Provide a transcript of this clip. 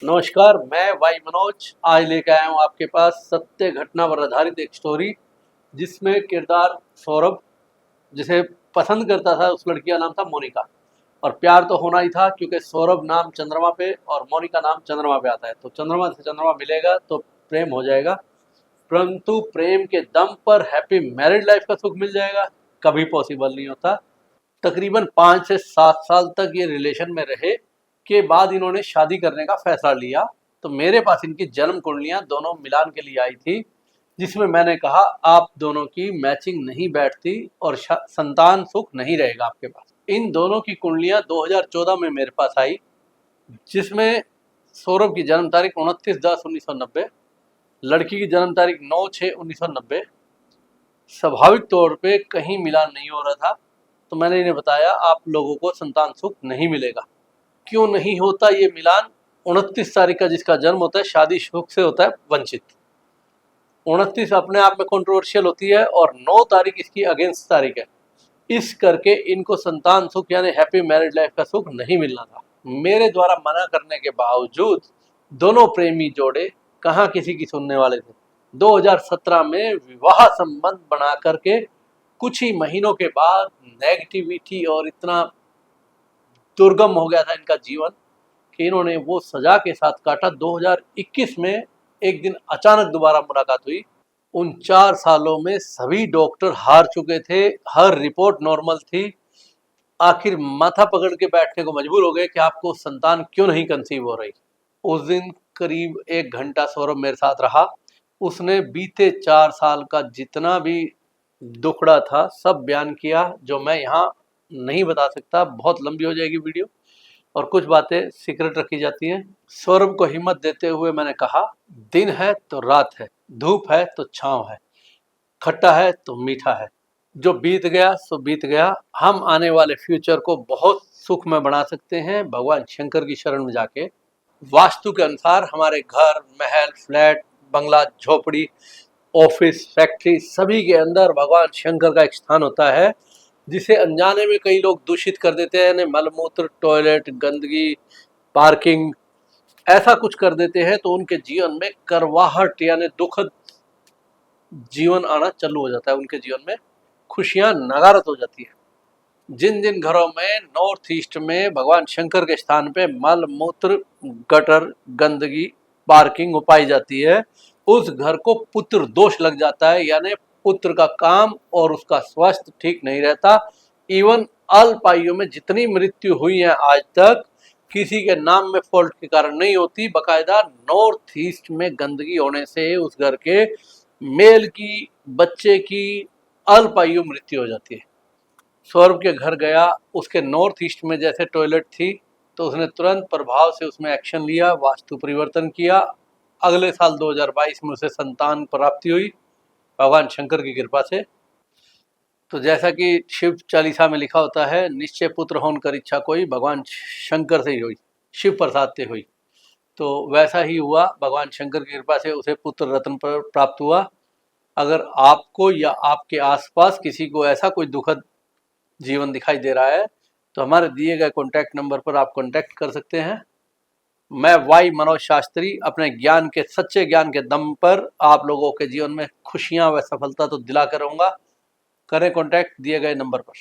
नमस्कार, मैं वाई मनोज आज लेकर आया हूँ आपके पास सत्य घटना पर आधारित एक स्टोरी जिसमें किरदार सौरभ जिसे पसंद करता था उस लड़की का नाम था मोनिका। और प्यार तो होना ही था क्योंकि सौरभ नाम चंद्रमा पे और मोनिका नाम चंद्रमा पे आता है, तो चंद्रमा से चंद्रमा मिलेगा तो प्रेम हो जाएगा। परंतु प्रेम के दम पर हैप्पी मैरिड लाइफ का सुख मिल जाएगा, कभी पॉसिबल नहीं होता। तकरीबन 5 से 7 साल तक ये रिलेशन में रहे के बाद इन्होंने शादी करने का फैसला लिया। तो मेरे पास इनकी जन्म कुंडलियां दोनों मिलान के लिए आई थी, जिसमें मैंने कहा आप दोनों की मैचिंग नहीं बैठती और संतान सुख नहीं रहेगा आपके पास। इन दोनों की कुंडलियां 2014 में मेरे पास आई, जिसमें सौरभ की जन्म तारीख 29/10/1990, लड़की की जन्म तारीख 9/6/1990। स्वाभाविक तौर पे कहीं मिलान नहीं हो रहा था, तो मैंने इन्हें बताया आप लोगों को संतान सुख नहीं मिलेगा। क्यों नहीं होता ये मिलान? 29 तारीख का जिसका जन्म होता है शादी सुख से होता है वंचित। 29 अपने आप में कंट्रोवर्शियल होती है और 9 तारीख इसकी अगेंस्ट तारीख है। इस करके इनको संतान सुख यानी हैप्पी मैरिड लाइफ का सुख नहीं मिलना था। मेरे द्वारा मना करने के बावजूद दोनों प्रेमी जोड़े कहाँ किसी की सुनने वाले थे। 2017 में विवाह संबंध बना करके कुछ ही महीनों के बाद नेगेटिविटी और इतना दुर्गम हो गया था इनका जीवन कि इन्होंने वो सजा के साथ काटा। 2021 में एक दिन अचानक दोबारा मुलाकात हुई। उन 4 सालों में सभी डॉक्टर हार चुके थे, हर रिपोर्ट नॉर्मल थी। आखिर माथा पकड़ के बैठने को मजबूर हो गए कि आपको संतान क्यों नहीं कंसीव हो रही। उस दिन करीब 1 घंटा सौरभ मेरे साथ रहा। उसने बीते 4 साल का जितना भी दुखड़ा था सब बयान किया, जो मैं यहाँ नहीं बता सकता, बहुत लंबी हो जाएगी वीडियो और कुछ बातें सीक्रेट रखी जाती हैं। सौरभ को हिम्मत देते हुए मैंने कहा दिन है तो रात है, धूप है तो छांव है, खट्टा है तो मीठा है, जो बीत गया सो बीत गया। हम आने वाले फ्यूचर को बहुत सुख में बना सकते हैं भगवान शंकर की शरण में जाके। वास्तु के अनुसार हमारे घर, महल, फ्लैट, बंगला, झोपड़ी, ऑफिस, फैक्ट्री सभी के अंदर भगवान शंकर का एक स्थान होता है, जिसे अनजाने में कई लोग दूषित कर देते हैं। यानी मलमूत्र, टॉयलेट, गंदगी, पार्किंग ऐसा कुछ कर देते हैं तो उनके जीवन में करवाहट यानी दुखद जीवन आना चालू हो जाता है। उनके जीवन में खुशियां नगारत हो जाती है। जिन जिन घरों में नॉर्थ ईस्ट में भगवान शंकर के स्थान पे मल मूत्र, गटर, गंदगी, पार्किंग पाई जाती है, उस घर को पुत्र दोष लग जाता है। यानी पुत्र का काम और उसका स्वास्थ्य ठीक नहीं रहता। इवन अल्प आयु में जितनी मृत्यु हुई है आज तक किसी के नाम में फॉल्ट के कारण नहीं होती, बकायदा नॉर्थ ईस्ट में गंदगी होने से उस घर के मेल की, बच्चे की अल्प आयु मृत्यु हो जाती है। सौरभ के घर गया, उसके नॉर्थ ईस्ट में जैसे टॉयलेट थी तो उसने तुरंत प्रभाव से उसमें एक्शन लिया, वास्तु परिवर्तन किया। अगले साल 2022 में उसे संतान प्राप्ति हुई भगवान शंकर की कृपा से। तो जैसा कि शिव चालीसा में लिखा होता है, निश्चय पुत्र होन कर इच्छा कोई, भगवान शंकर से ही हुई, शिव प्रसाद से हुई। तो वैसा ही हुआ, भगवान शंकर की कृपा से उसे पुत्र रत्न पर प्राप्त हुआ। अगर आपको या आपके आसपास किसी को ऐसा कोई दुखद जीवन दिखाई दे रहा है तो हमारे दिए गए कॉन्टैक्ट नंबर पर आप कॉन्टैक्ट कर सकते हैं। मैं वाई मनोज शास्त्री अपने ज्ञान के, सच्चे ज्ञान के दम पर आप लोगों के जीवन में खुशियां व सफलता तो दिला कर रहूँगा। करें कॉन्टैक्ट दिए गए नंबर पर।